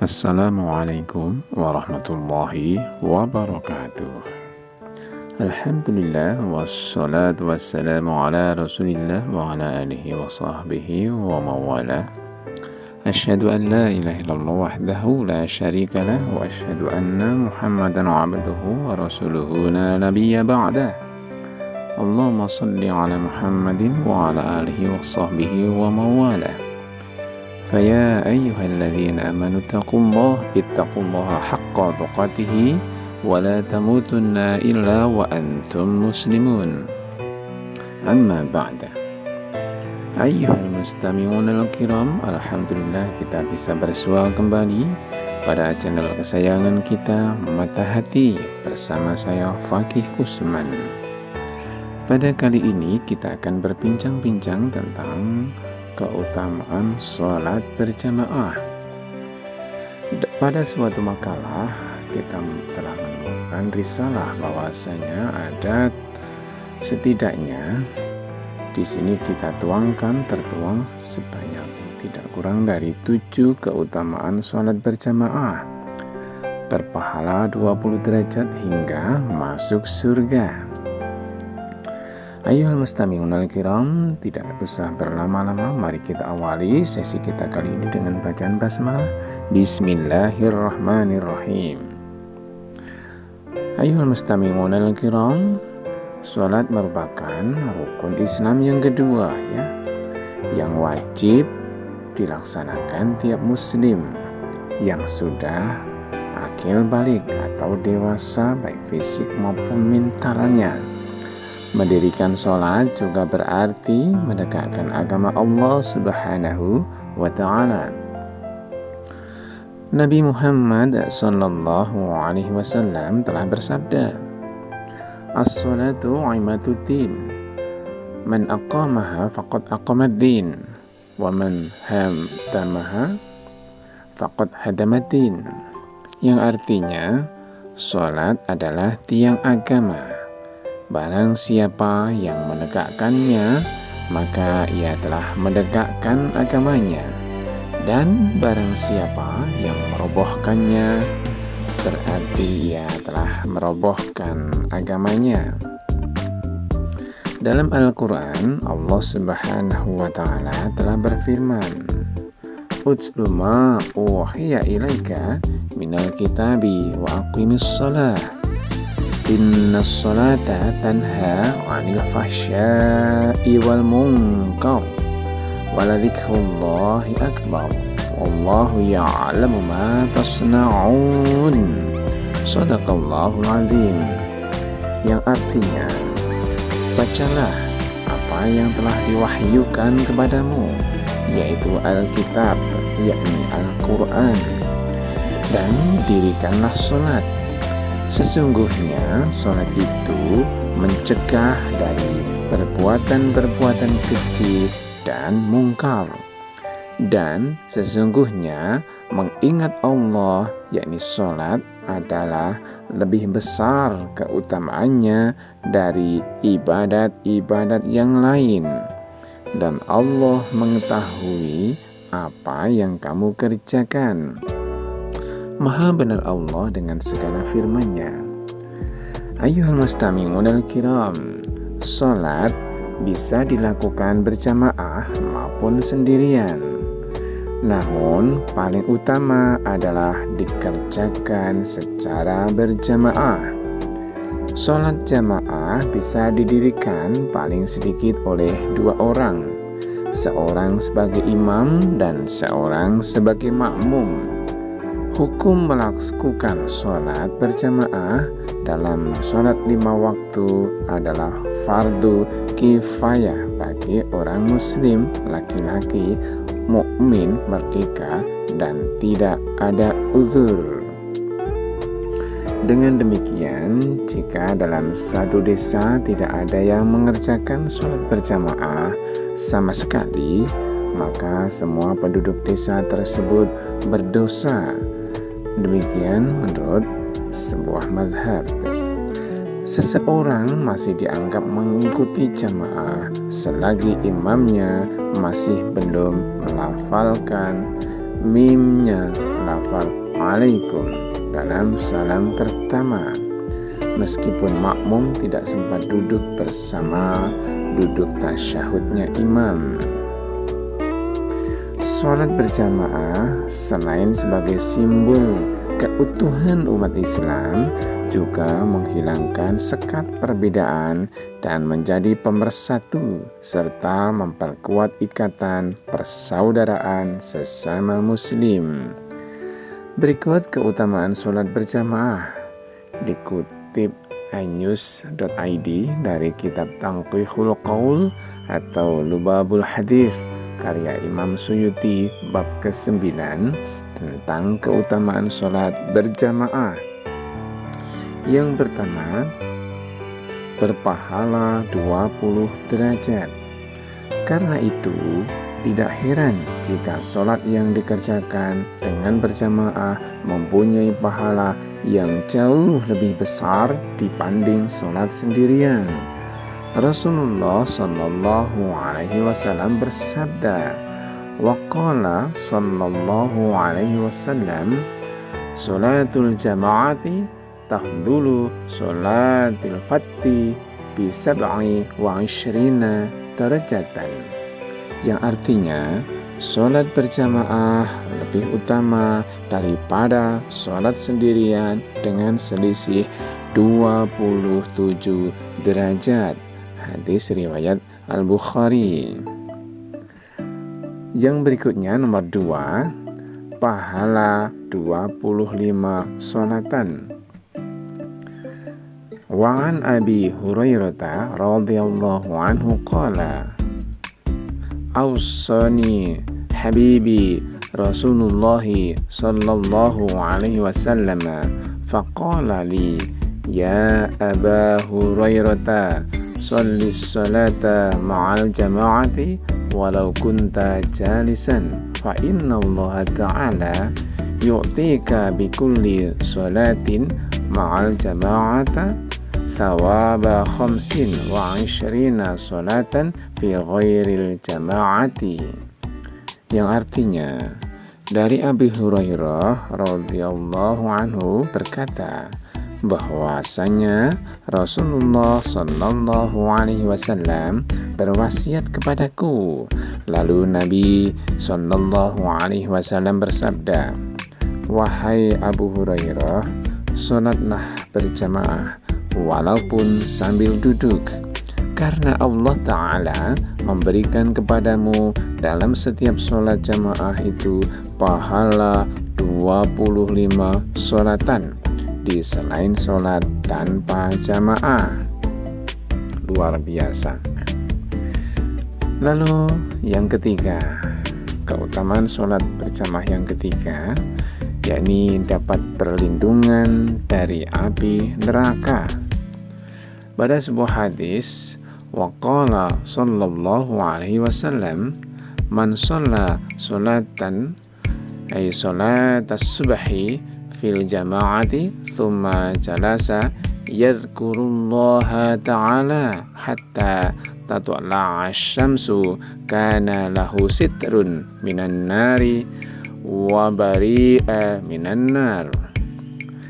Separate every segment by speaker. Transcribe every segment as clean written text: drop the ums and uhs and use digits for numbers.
Speaker 1: Assalamualaikum warahmatullahi wabarakatuh. Alhamdulillah wassalatu wassalamu ala rasulillah wa ala alihi wa sahbihi wa mawala. Asyhadu an la ilaha illallah wahdahu la syarika lah wa asyhadu anna muhammadan abduhu wa rasuluhu la nabiyya ba'dah. Allahumma salli ala muhammadin wa ala alihi wa sahbihi wa mawala. فيا أيها الذين آمنوا اتقوا الله حق تقاته ولا تموتن إلا وأنتم مسلمون أما بعد أيها المستمعون الكرام. Alhamdulillah kita bisa bersua kembali pada channel kesayangan kita Mata Hati bersama saya Fakih Usman. Pada kali ini kita akan berbincang-bincang tentang keutamaan sholat berjamaah. Pada suatu makalah kita telah menemukan risalah bahwasanya ada setidaknya di sini kita tertuang sebanyak tidak kurang dari 7 keutamaan sholat berjamaah berpahala 20 derajat hingga masuk surga. Ayohal mustami'un al-kiram, tidak usah berlama-lama, mari kita awali sesi kita kali ini dengan bacaan basmalah. Bismillahirrahmanirrahim. Ayohal mustami'un al-kiram, salat merupakan rukun Islam yang kedua yang wajib dilaksanakan tiap muslim yang sudah akil balik atau dewasa baik fisik maupun mentalnya. Mendirikan sholat juga berarti menegakkan agama Allah Subhanahu wa Ta'ala. Nabi Muhammad sallallahu alaihi wasallam telah bersabda, "As-sholatu imaduddin, man aqamaha faqad aqamad-din, wa man hadamaha faqad hadamad-din." Yang artinya, sholat adalah tiang agama. Barang siapa yang menegakkannya, maka ia telah menegakkan agamanya. Dan barang siapa yang merobohkannya, berarti ia telah merobohkan agamanya. Dalam Al-Quran, Allah Subhanahu wa Ta'ala telah berfirman, "Utlu ma uhiya ilaika minal kitabi wa aqimis shalah. Inna sholata tanha 'anil fahsya'i wal munkar wa ladhikrullahi akbar wallahu ya'lamu ma tasna'un." Shadaqallahul azim. Yang artinya, bacalah apa yang telah diwahyukan kepadamu, yaitu Alkitab, yakni Al-Quran, dan dirikanlah sholat. Sesungguhnya sholat itu mencegah dari perbuatan-perbuatan kecil dan mungkar. Dan sesungguhnya mengingat Allah, yakni sholat, adalah lebih besar keutamaannya dari ibadat-ibadat yang lain. Dan Allah mengetahui apa yang kamu kerjakan. Maha benar Allah dengan segala firman-Nya. Ayyuhal mustami'un al-kiram, salat bisa dilakukan berjamaah maupun sendirian. Namun paling utama adalah dikerjakan secara berjamaah. Salat jamaah bisa didirikan paling sedikit oleh 2 orang, seorang sebagai imam dan seorang sebagai makmum. Hukum melakukan sholat berjamaah dalam sholat 5 waktu adalah fardu kifayah bagi orang muslim laki-laki, mukmin, merdeka, dan tidak ada uzur. Dengan demikian, jika dalam satu desa tidak ada yang mengerjakan sholat berjamaah sama sekali, maka semua penduduk desa tersebut berdosa. Demikian menurut sebuah mazhab. Seseorang masih dianggap mengikuti jamaah selagi imamnya masih belum melafalkan mimnya lafal alaikum dalam salam pertama, meskipun makmum tidak sempat duduk bersama duduk tasyahudnya imam. Sholat berjamaah selain sebagai simbol keutuhan umat Islam juga menghilangkan sekat perbedaan dan menjadi pemersatu serta memperkuat ikatan persaudaraan sesama muslim. Berikut keutamaan sholat berjamaah dikutip inews.id dari kitab Tanqihul Qaul atau Lubabul Hadis karya Imam Suyuti bab ke-9 tentang keutamaan sholat berjamaah. Yang pertama, berpahala 20 derajat. Karena itu, tidak heran jika sholat yang dikerjakan dengan berjamaah mempunyai pahala yang jauh lebih besar dibanding sholat sendirian. Rasulullah Shallallahu Alaihi Wasallam bersabda, waqala Shallallahu Alaihi Wasallam, sholatul jama'ati tahdulu sholatil fatti bi sab'i wa ishrina darajatan, yang artinya sholat berjamaah lebih utama daripada sholat sendirian dengan selisih 27 derajat. Hadis riwayat Al-Bukhari. Yang berikutnya nomor 2, pahala 25 sholatan. Wa'an Abi Hurairah radhiyallahu anhu qala, awsani habibi Rasulullah sallallahu alaihi wasallam faqala li ya Aba Hurairah sholli sholata ma'al jama'ati walau kunta jalisan fa inna Allah ta'ala yu'tika bikulli sholatin ma'al jama'ata thawaba 25 sholatan fi ghairil jama'ati, yang artinya dari Abi Hurairah radhiyallahu anhu berkata bahwasanya Rasulullah Shallallahu Alaihi Wasallam berwasiat kepadaku. Lalu Nabi Shallallahu Alaihi Wasallam bersabda, wahai Abu Hurairah, sholatlah berjamaah walaupun sambil duduk, karena Allah Ta'ala memberikan kepadamu dalam setiap sholat jamaah itu pahala 25 sholatan di selain sholat tanpa jamaah. Luar biasa. Lalu yang ketiga, keutamaan sholat berjamaah yang ketiga, yakni dapat perlindungan dari api neraka. Pada sebuah hadis, waqala sallallahu alaihi wasallam, man shalla sholatan ay sholat as-subhi fil jama'ati thumma jalasa yadhkurullaha ta'ala hatta tatla'a asy-syamsu kana lahu sitrun minan nari wa bari'a minan nar,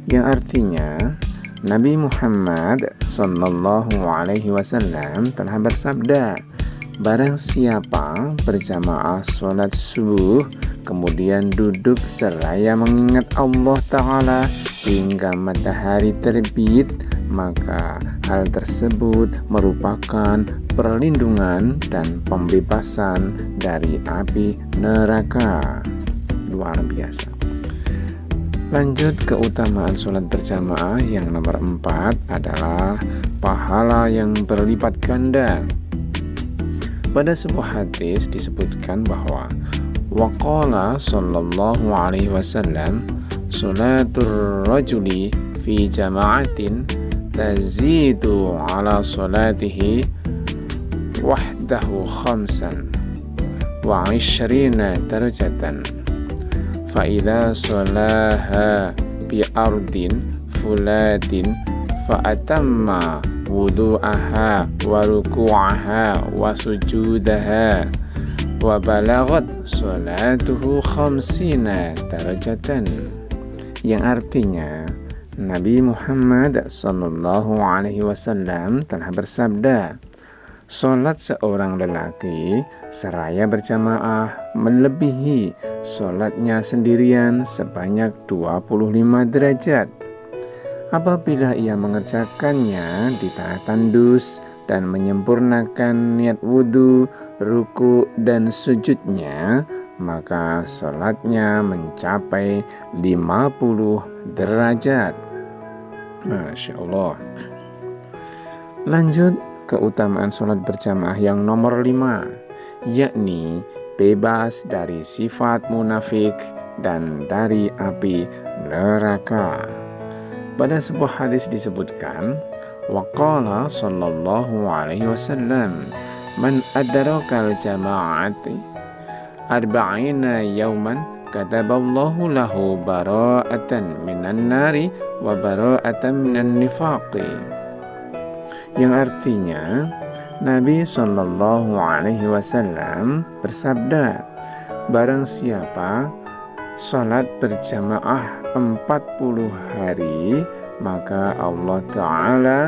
Speaker 1: yang artinya Nabi Muhammad Sallallahu Alaihi Wasallam telah bersabda, barang siapa berjamaah sholat subuh kemudian duduk seraya mengingat Allah Ta'ala hingga matahari terbit, maka hal tersebut merupakan perlindungan dan pembebasan dari api neraka. Luar biasa. Lanjut, keutamaan sholat berjamaah yang nomor 4 adalah pahala yang berlipat ganda. Pada sebuah hadis disebutkan bahwa waqala sallallahu alaihi wasallam, sholatur rajuli fi jama'atin tazidu ala sholatihi wahdahu khamsan wa 20 darajatan fa'idha sholaha bi ardin fulatin fa'atamma wudu'aha wa ruku'aha wa sujudaha wa balaghat salatuhu khamsina darajatan, yang artinya Nabi Muhammad sallallahu alaihi wasallam telah bersabda, solat seorang lelaki seraya berjamaah melebihi solatnya sendirian sebanyak 25 derajat. Apabila ia mengerjakannya di tanah tandus dan menyempurnakan niat wudhu, ruku dan sujudnya, maka solatnya mencapai 50 derajat. Masya Allah. Lanjut, keutamaan solat berjamaah yang nomor 5, yakni bebas dari sifat munafik dan dari api neraka. Pada sebuah hadis disebutkan, waqala sallallahu alaihi wasallam, man adrakal jama'ati arba'ina yawman kataballahu lahu bara'atan minan nari wa bara'atan minan nifaqi, yang artinya Nabi sallallahu alaihi wasallam bersabda, barang siapa salat berjamaah 40 hari, maka Allah Ta'ala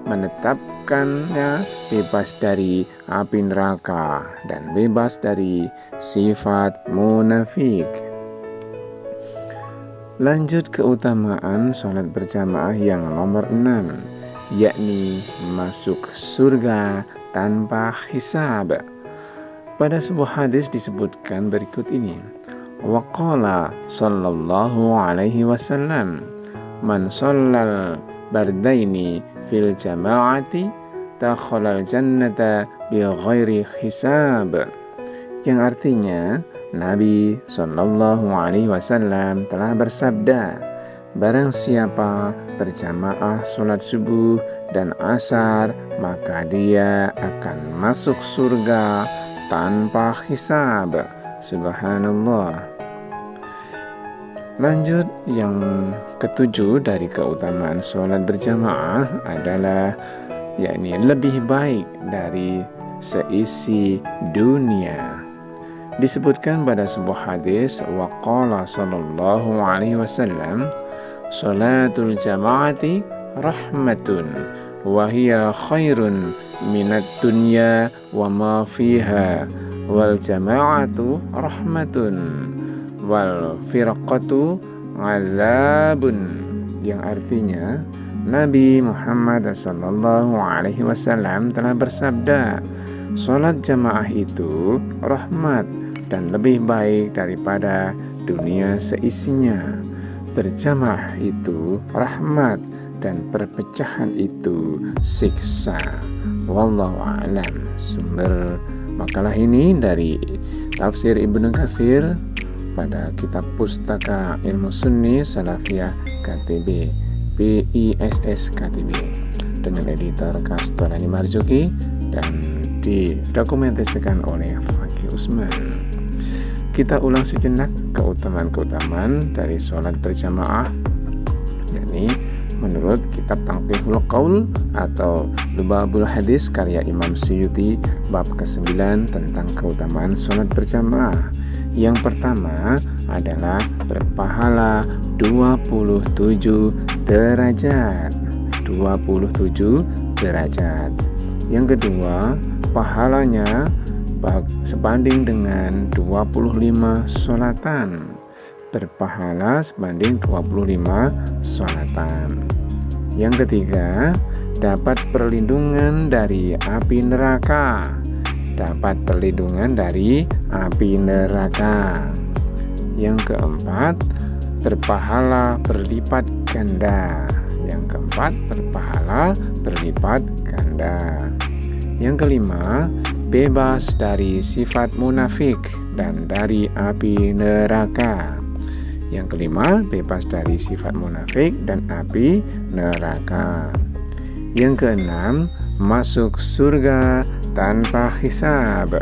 Speaker 1: menetapkannya bebas dari api neraka dan bebas dari sifat munafik. Lanjut, keutamaan salat berjamaah yang nomor 6, yakni masuk surga tanpa hisab. Pada sebuah hadis disebutkan berikut ini, waqala sallallahu alaihi wasallam, man shallal bardaini fil jama'ati dakhalal jannata bighairi hisab, yang artinya Nabi sallallahu alaihi wasallam telah bersabda, barang siapa berjamaah sholat subuh dan asar, maka dia akan masuk surga tanpa hisab. Subhanallah. Lanjut, yang ketujuh dari keutamaan sholat berjamaah adalah yakni lebih baik dari seisi dunia. Disebutkan pada sebuah hadis, waqala sallallahu alaihi wasallam, sholatul jama'ati rahmatun wa hiya khairun minat dunya wa ma fiha, wal jama'atu rahmatun wal firqatu azabun, yang artinya Nabi Muhammad sallallahu alaihi wasallam telah bersabda, salat jamaah itu rahmat dan lebih baik daripada dunia seisinya. Berjamaah itu rahmat dan perpecahan itu siksa. Wallahu a'lam. Sumber makalah ini dari Tafsir Ibnu Katsir pada kitab Pustaka Ilmu Sunni Salafiyah KTB PISS KTB dengan editor Kastolani Marzuki dan didokumentasikan oleh Fakih Usman. Kita ulang sejenak keutamaan-keutamaan dari sholat berjamaah, yakni menurut kitab Tanqihul Qaul atau Lubabul Hadis karya Imam Suyuti bab ke-9 tentang keutamaan sholat berjamaah. Yang pertama adalah berpahala 27 derajat. 27 derajat. Yang kedua, pahalanya sebanding dengan 25 sholatan. Berpahala sebanding 25 sholatan. Yang ketiga, dapat perlindungan dari api neraka. Dapat perlindungan dari api neraka. Yang keempat, berpahala berlipat ganda. Yang keempat, berpahala berlipat ganda. Yang kelima, bebas dari sifat munafik dan dari api neraka. Yang kelima, bebas dari sifat munafik dan api neraka. Yang keenam, masuk surga tanpa hisab.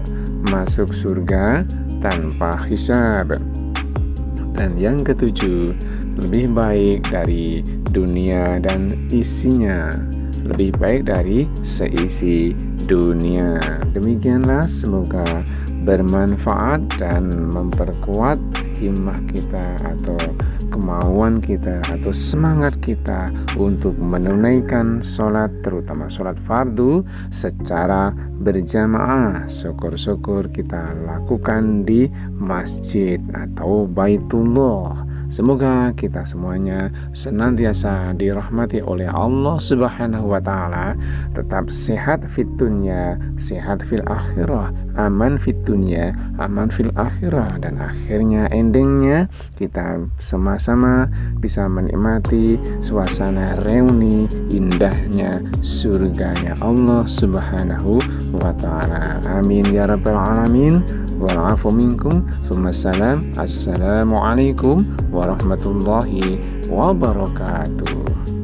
Speaker 1: Masuk surga tanpa hisab. Dan yang ketujuh, lebih baik dari dunia dan isinya. Lebih baik dari seisi dunia. Demikianlah, semoga bermanfaat dan memperkuat himmah kita atau kemauan kita atau semangat kita untuk menunaikan sholat, terutama sholat fardu secara berjamaah. Syukur-syukur kita lakukan di masjid atau Baitullah. Semoga kita semuanya senantiasa dirahmati oleh Allah Subhanahu wa Ta'ala, tetap sehat fit dunya, sehat fil akhirah, aman fit dunya, aman fil akhirah, dan akhirnya endingnya kita sama-sama bisa menikmati suasana reuni indahnya surganya Allah Subhanahu wa Ta'ala. Amin ya rabbal alamin. Wa'afu minkum. Assalamualaikum warahmatullahi wabarakatuh.